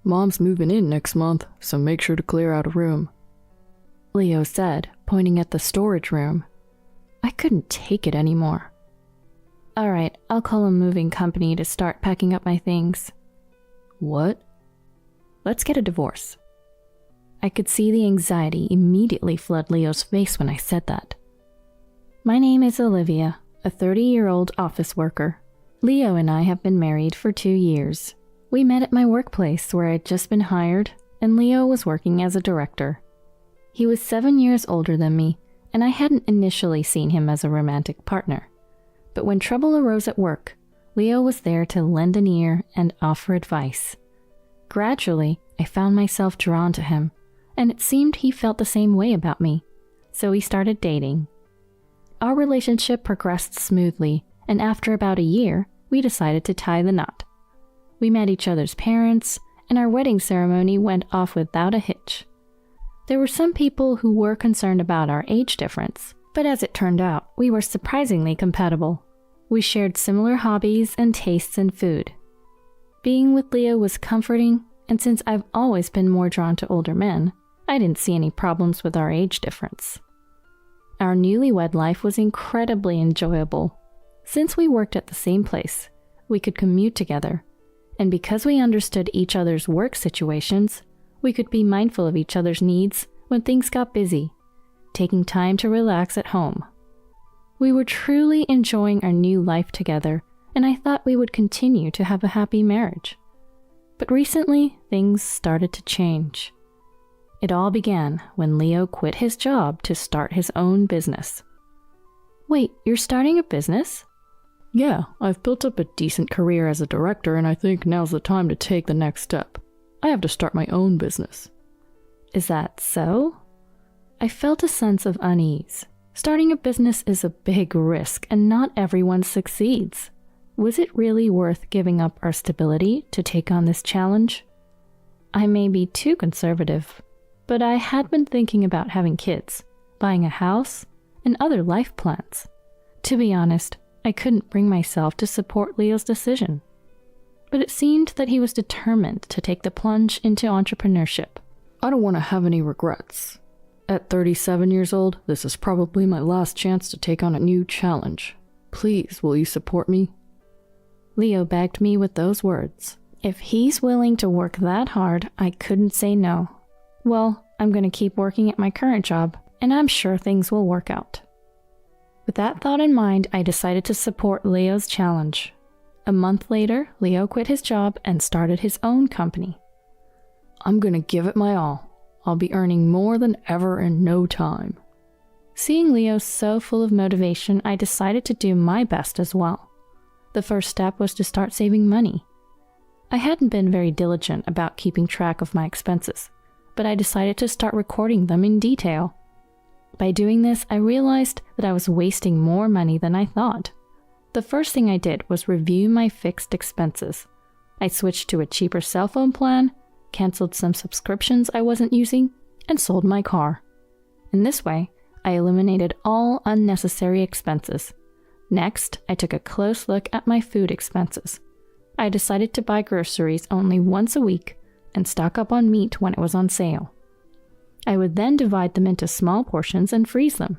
Mom's moving in next month, so make sure to clear out a room," Leo said, pointing at the storage room. I couldn't take it anymore. "All right, I'll call a moving company to start packing up my things." "What?" "Let's get a divorce." I could see the anxiety immediately flood Leo's face when I said that. My name is Olivia, a 30-year-old office worker. Leo and I have been married for 2 years. We met at my workplace where I'd just been hired, and Leo was working as a director. He was 7 years older than me, and I hadn't initially seen him as a romantic partner. But when trouble arose at work, Leo was there to lend an ear and offer advice. Gradually, I found myself drawn to him, and it seemed he felt the same way about me, so we started dating. Our relationship progressed smoothly, and after about a year, we decided to tie the knot. We met each other's parents, and our wedding ceremony went off without a hitch. There were some people who were concerned about our age difference, but as it turned out, we were surprisingly compatible. We shared similar hobbies and tastes in food. Being with Leo was comforting, and since I've always been more drawn to older men, I didn't see any problems with our age difference. Our newlywed life was incredibly enjoyable. Since we worked at the same place, we could commute together, and because we understood each other's work situations, we could be mindful of each other's needs when things got busy, taking time to relax at home. We were truly enjoying our new life together, and I thought we would continue to have a happy marriage. But recently, things started to change. It all began when Leo quit his job to start his own business. "Wait, you're starting a business?" "Yeah, I've built up a decent career as a director, and I think now's the time to take the next step. I have to start my own business." "Is that so?" I felt a sense of unease. Starting a business is a big risk, and not everyone succeeds. Was it really worth giving up our stability to take on this challenge? I may be too conservative, but I had been thinking about having kids, buying a house, and other life plans. To be honest, I couldn't bring myself to support Leo's decision. But it seemed that he was determined to take the plunge into entrepreneurship. "I don't want to have any regrets. At 37 years old, this is probably my last chance to take on a new challenge. Please, will you support me?" Leo begged me with those words. If he's willing to work that hard, I couldn't say no. Well, I'm going to keep working at my current job, and I'm sure things will work out. With that thought in mind, I decided to support Leo's challenge. A month later, Leo quit his job and started his own company. "I'm going to give it my all. I'll be earning more than ever in no time." Seeing Leo so full of motivation, I decided to do my best as well. The first step was to start saving money. I hadn't been very diligent about keeping track of my expenses, but I decided to start recording them in detail. By doing this, I realized that I was wasting more money than I thought. The first thing I did was review my fixed expenses. I switched to a cheaper cell phone plan, canceled some subscriptions I wasn't using, and sold my car. In this way, I eliminated all unnecessary expenses. Next, I took a close look at my food expenses. I decided to buy groceries only once a week and stock up on meat when it was on sale. I would then divide them into small portions and freeze them.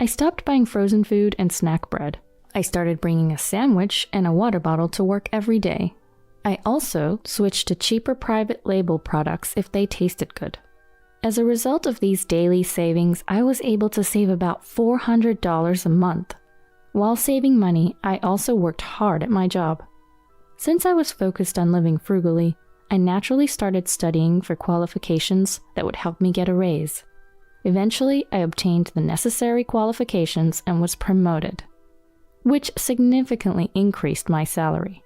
I stopped buying frozen food and snack bread. I started bringing a sandwich and a water bottle to work every day. I also switched to cheaper private label products if they tasted good. As a result of these daily savings, I was able to save about $400 a month. While saving money, I also worked hard at my job. Since I was focused on living frugally, I naturally started studying for qualifications that would help me get a raise. Eventually, I obtained the necessary qualifications and was promoted, which significantly increased my salary.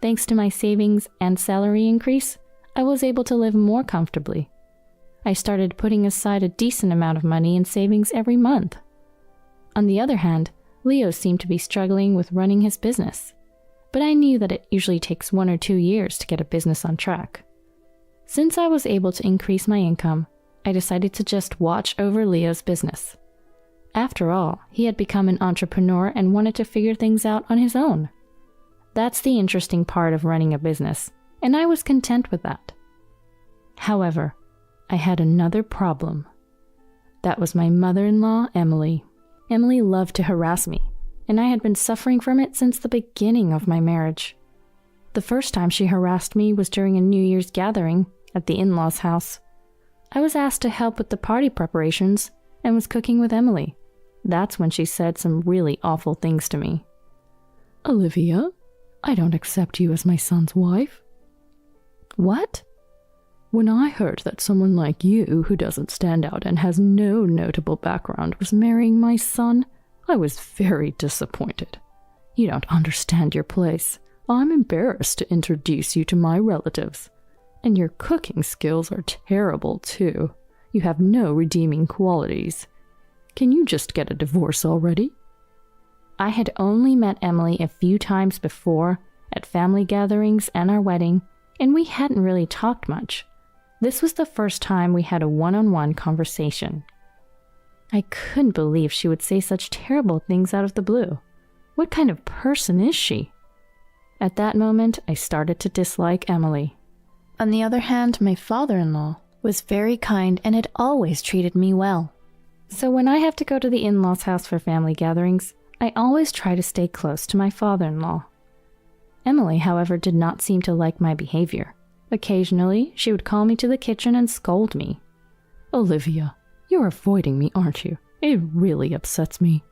Thanks to my savings and salary increase, I was able to live more comfortably. I started putting aside a decent amount of money in savings every month. On the other hand, Leo seemed to be struggling with running his business, but I knew that it usually takes 1 or 2 years to get a business on track. Since I was able to increase my income, I decided to just watch over Leo's business. After all, he had become an entrepreneur and wanted to figure things out on his own. That's the interesting part of running a business. and I was content with that. However, I had another problem. That was my mother-in-law, Emily. Emily loved to harass me, and I had been suffering from it since the beginning of my marriage. The first time she harassed me was during a New Year's gathering at the in-laws' house. I was asked to help with the party preparations and was cooking with Emily. That's when she said some really awful things to me. Olivia, I don't accept you as my son's wife. What? When I heard that someone like you, who doesn't stand out and has no notable background, was marrying my son, I was very disappointed. You don't understand your place. I'm embarrassed to introduce you to my relatives. And your cooking skills are terrible, too. You have no redeeming qualities. Can you just get a divorce already? I had only met Emily a few times before, at family gatherings and our wedding, and we hadn't really talked much. This was the first time we had a one-on-one conversation. I couldn't believe she would say such terrible things out of the blue. What kind of person is she? At that moment, I started to dislike Emily. On the other hand, my father-in-law was very kind and had always treated me well. So when I have to go to the in-laws' house for family gatherings, I always try to stay close to my father-in-law. Emily, however, did not seem to like my behavior. Occasionally, she would call me to the kitchen and scold me. Olivia, you're avoiding me, aren't you? It really upsets me.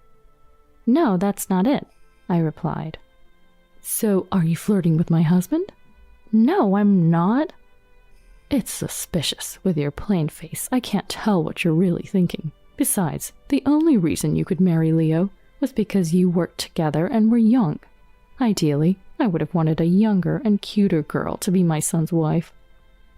No, that's not it, I replied. So, are you flirting with my husband? No, I'm not. It's suspicious. With your plain face, I can't tell what you're really thinking. Besides, the only reason you could marry Leo was because you worked together and were young. Ideally, I would have wanted a younger and cuter girl to be my son's wife.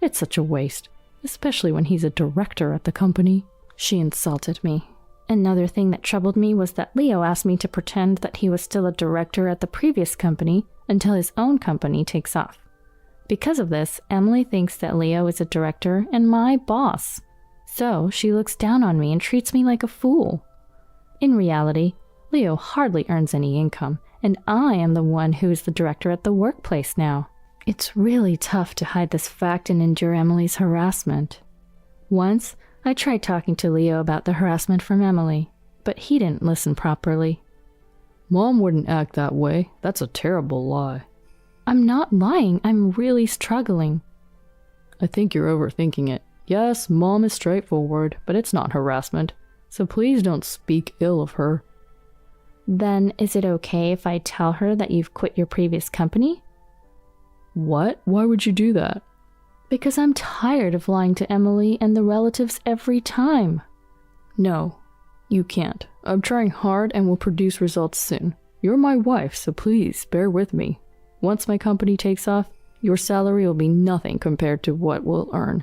It's such a waste, especially when he's a director at the company. She insulted me. Another thing that troubled me was that Leo asked me to pretend that he was still a director at the previous company until his own company takes off. Because of this, Emily thinks that Leo is a director and my boss. So she looks down on me and treats me like a fool. In reality, Leo hardly earns any income, and I am the one who is the director at the workplace now. It's really tough to hide this fact and endure Emily's harassment. Once, I tried talking to Leo about the harassment from Emily, but he didn't listen properly. Mom wouldn't act that way. That's a terrible lie. I'm not lying. I'm really struggling. I think you're overthinking it. Yes, Mom is straightforward, but it's not harassment, so please don't speak ill of her. Then is it okay if I tell her that you've quit your previous company? What? Why would you do that? Because I'm tired of lying to Emily and the relatives every time. No, you can't. I'm trying hard and will produce results soon. You're my wife, so please bear with me. Once my company takes off, your salary will be nothing compared to what we'll earn.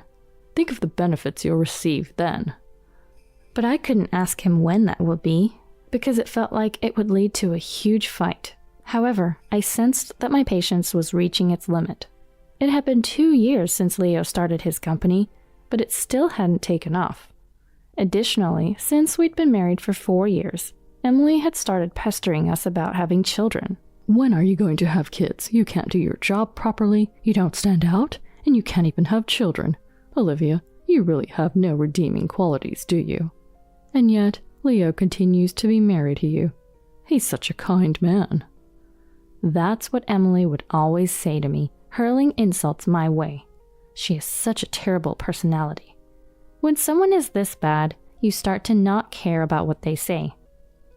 Think of the benefits you'll receive then. But I couldn't ask him when that would be, because it felt like it would lead to a huge fight. However, I sensed that my patience was reaching its limit. It had been 2 years since Leo started his company, but it still hadn't taken off. Additionally, since we'd been married for 4 years, Emily had started pestering us about having children. When are you going to have kids? You can't do your job properly, you don't stand out, and you can't even have children. Olivia, you really have no redeeming qualities, do you? And yet, Leo continues to be married to you. He's such a kind man. That's what Emily would always say to me, hurling insults my way. She has such a terrible personality. When someone is this bad, you start to not care about what they say.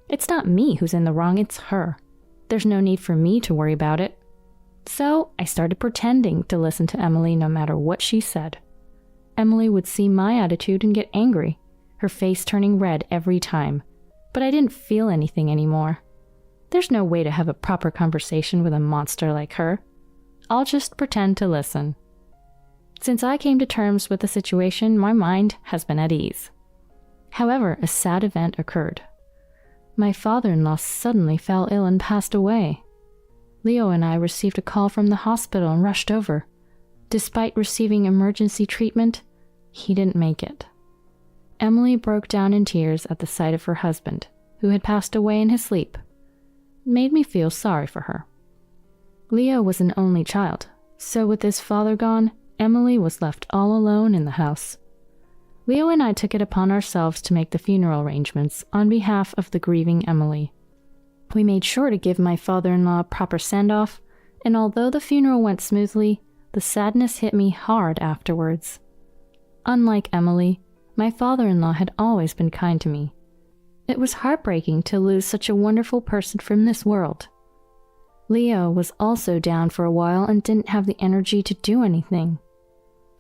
It's not me who's in the wrong, it's her. There's no need for me to worry about it. So I started pretending to listen to Emily no matter what she said. Emily would see my attitude and get angry, her face turning red every time, but I didn't feel anything anymore. There's no way to have a proper conversation with a monster like her. I'll just pretend to listen. Since I came to terms with the situation, my mind has been at ease. However, a sad event occurred. My father-in-law suddenly fell ill and passed away. Leo and I received a call from the hospital and rushed over. Despite receiving emergency treatment, he didn't make it. Emily broke down in tears at the sight of her husband, who had passed away in his sleep. It made me feel sorry for her. Leo was an only child, So with his father gone, Emily was left all alone in the house. Leo and I took it upon ourselves to make the funeral arrangements on behalf of the grieving Emily. We made sure to give my father-in-law a proper send-off, and although the funeral went smoothly, the sadness hit me hard afterwards. Unlike Emily, my father-in-law had always been kind to me. It was heartbreaking to lose such a wonderful person from this world. Leo was also down for a while and didn't have the energy to do anything.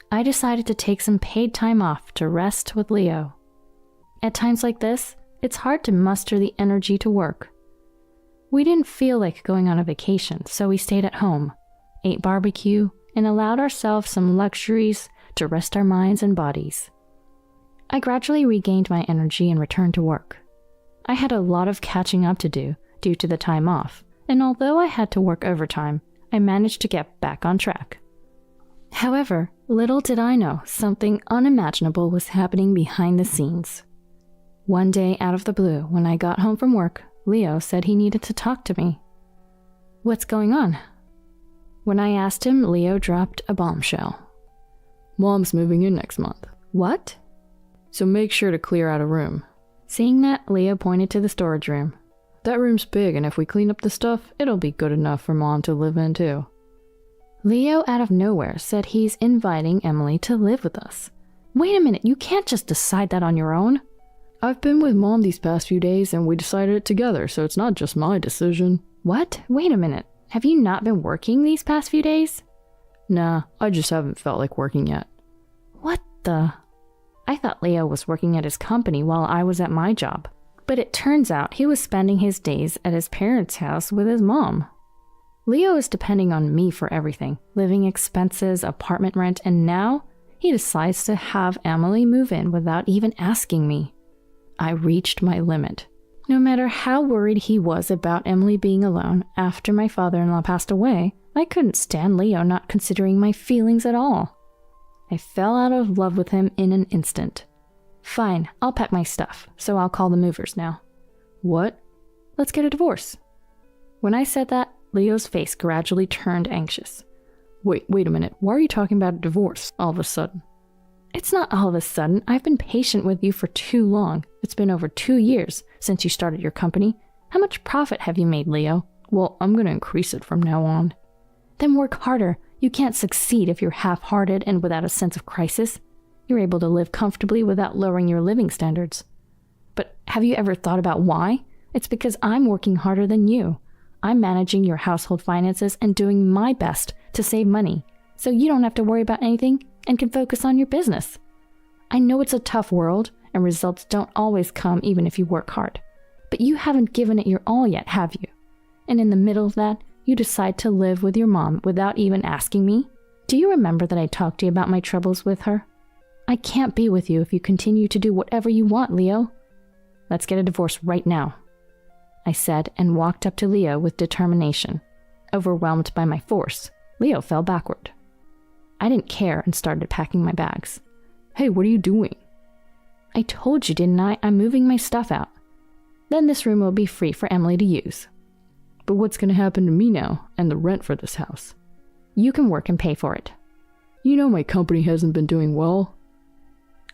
I decided to take some paid time off to rest with Leo. At times like this, it's hard to muster the energy to work. We didn't feel like going on a vacation, so we stayed at home, ate barbecue, and allowed ourselves some luxuries to rest our minds and bodies. I gradually regained my energy and returned to work. I had a lot of catching up to do due to the time off, and although I had to work overtime, I managed to get back on track. However, little did I know something unimaginable was happening behind the scenes. One day out of the blue, when I got home from work, Leo said he needed to talk to me. "What's going on?" When I asked him, Leo dropped a bombshell. Mom's moving in next month. What? So make sure to clear out a room. Seeing that, Leo pointed to the storage room. That room's big, and if we clean up the stuff, it'll be good enough for Mom to live in too. Leo, out of nowhere, said he's inviting Emily to live with us. Wait a minute, you can't just decide that on your own. I've been with Mom these past few days, and we decided it together, so it's not just my decision. What? Wait a minute. Have you not been working these past few days? Nah, I just haven't felt like working yet. What the? I thought Leo was working at his company while I was at my job. But it turns out he was spending his days at his parents' house with his mom. Leo is depending on me for everything, living expenses, apartment rent, and now he decides to have Emily move in without even asking me. I reached my limit. No matter how worried he was about Emily being alone after my father-in-law passed away, I couldn't stand Leo not considering my feelings at all. I fell out of love with him in an instant. Fine, I'll pack my stuff, so I'll call the movers now. What? Let's get a divorce. When I said that, Leo's face gradually turned anxious. Wait a minute. Why are you talking about a divorce all of a sudden? It's not all of a sudden. I've been patient with you for too long. It's been over 2 years since you started your company. How much profit have you made, Leo? Well, I'm gonna increase it from now on. Then work harder. You can't succeed if you're half-hearted and without a sense of crisis. You're able to live comfortably without lowering your living standards. But have you ever thought about why? It's because I'm working harder than you. I'm managing your household finances and doing my best to save money, so you don't have to worry about anything and can focus on your business. I know it's a tough world, and results don't always come even if you work hard. But you haven't given it your all yet, have you? And in the middle of that, you decide to live with your mom without even asking me? Do you remember that I talked to you about my troubles with her? I can't be with you if you continue to do whatever you want, Leo. Let's get a divorce right now, I said, and walked up to Leo with determination. Overwhelmed by my force, Leo fell backward. I didn't care and started packing my bags. Hey, what are you doing? I told you, didn't I? I'm moving my stuff out. Then this room will be free for Emily to use. But what's going to happen to me now and the rent for this house? You can work and pay for it. You know my company hasn't been doing well.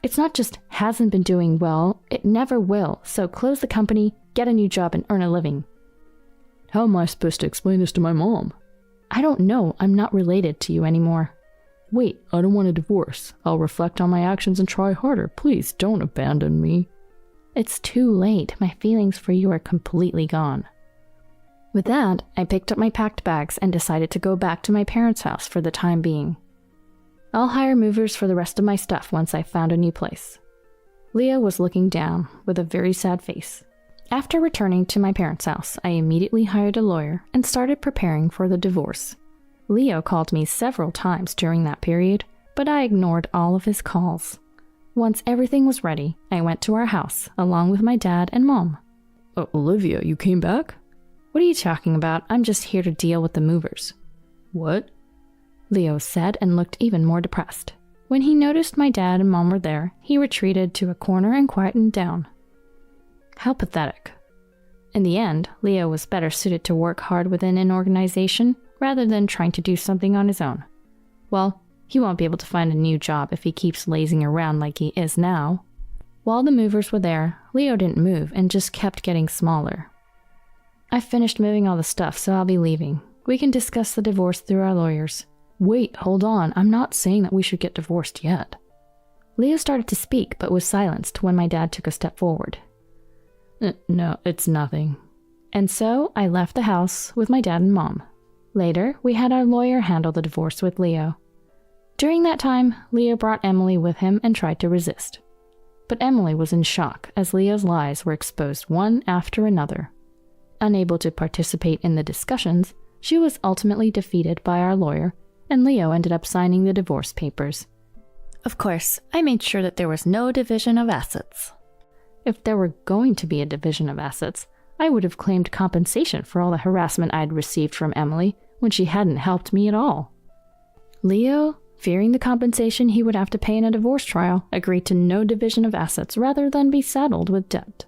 It's not just hasn't been doing well, it never will. So close the company, get a new job, and earn a living. How am I supposed to explain this to my mom? I don't know. I'm not related to you anymore. Wait, I don't want a divorce. I'll reflect on my actions and try harder. Please don't abandon me. It's too late. My feelings for you are completely gone. With that, I picked up my packed bags and decided to go back to my parents' house for the time being. I'll hire movers for the rest of my stuff once I've found a new place. Leo was looking down with a very sad face. After returning to my parents' house, I immediately hired a lawyer and started preparing for the divorce. Leo called me several times during that period, but I ignored all of his calls. Once everything was ready, I went to our house along with my dad and mom. Olivia, you came back? What are you talking about? I'm just here to deal with the movers. What? Leo said and looked even more depressed. When he noticed my dad and mom were there, he retreated to a corner and quietened down. How pathetic. In the end, Leo was better suited to work hard within an organization rather than trying to do something on his own. Well, he won't be able to find a new job if he keeps lazing around like he is now. While the movers were there, Leo didn't move and just kept getting smaller. I finished moving all the stuff, so I'll be leaving. We can discuss the divorce through our lawyers. Wait, hold on. I'm not saying that we should get divorced yet. Leo started to speak, but was silenced when my dad took a step forward. No, it's nothing. And so I left the house with my dad and mom. Later, we had our lawyer handle the divorce with Leo. During that time, Leo brought Emily with him and tried to resist. But Emily was in shock as Leo's lies were exposed one after another. Unable to participate in the discussions, she was ultimately defeated by our lawyer, and Leo ended up signing the divorce papers. Of course, I made sure that there was no division of assets. If there were going to be a division of assets, I would have claimed compensation for all the harassment I'd received from Emily when she hadn't helped me at all. Leo, fearing the compensation he would have to pay in a divorce trial, agreed to no division of assets rather than be saddled with debt.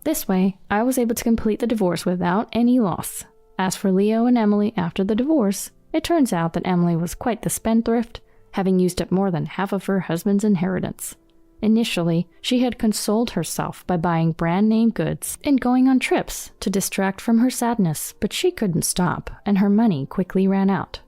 This way, I was able to complete the divorce without any loss. As for Leo and Emily after the divorce, it turns out that Emily was quite the spendthrift, having used up more than half of her husband's inheritance. Initially, she had consoled herself by buying brand-name goods and going on trips to distract from her sadness, but she couldn't stop, and her money quickly ran out.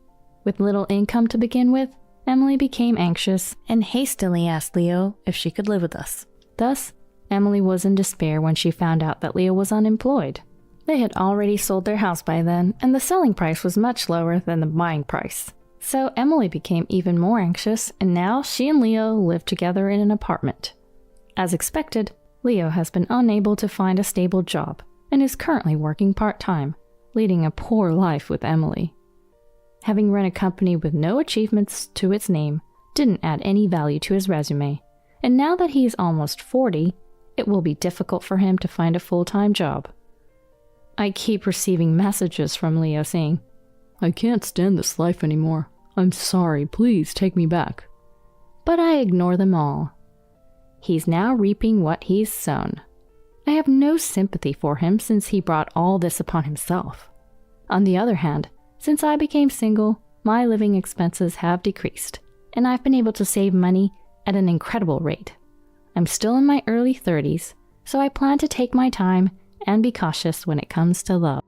With little income to begin with, Emily became anxious and hastily asked Leo if she could live with us. Thus, Emily was in despair when she found out that Leo was unemployed. They had already sold their house by then, and the selling price was much lower than the buying price. So Emily became even more anxious, and now she and Leo live together in an apartment. As expected, Leo has been unable to find a stable job and is currently working part-time, leading a poor life with Emily. Having run a company with no achievements to its name didn't add any value to his resume, and now that he's almost 40, it will be difficult for him to find a full-time job. I keep receiving messages from Leo saying, "I can't stand this life anymore. I'm sorry, please take me back." But I ignore them all. He's now reaping what he's sown. I have no sympathy for him since he brought all this upon himself. On the other hand, since I became single, my living expenses have decreased, and I've been able to save money at an incredible rate. I'm still in my early 30s, so I plan to take my time and be cautious when it comes to love.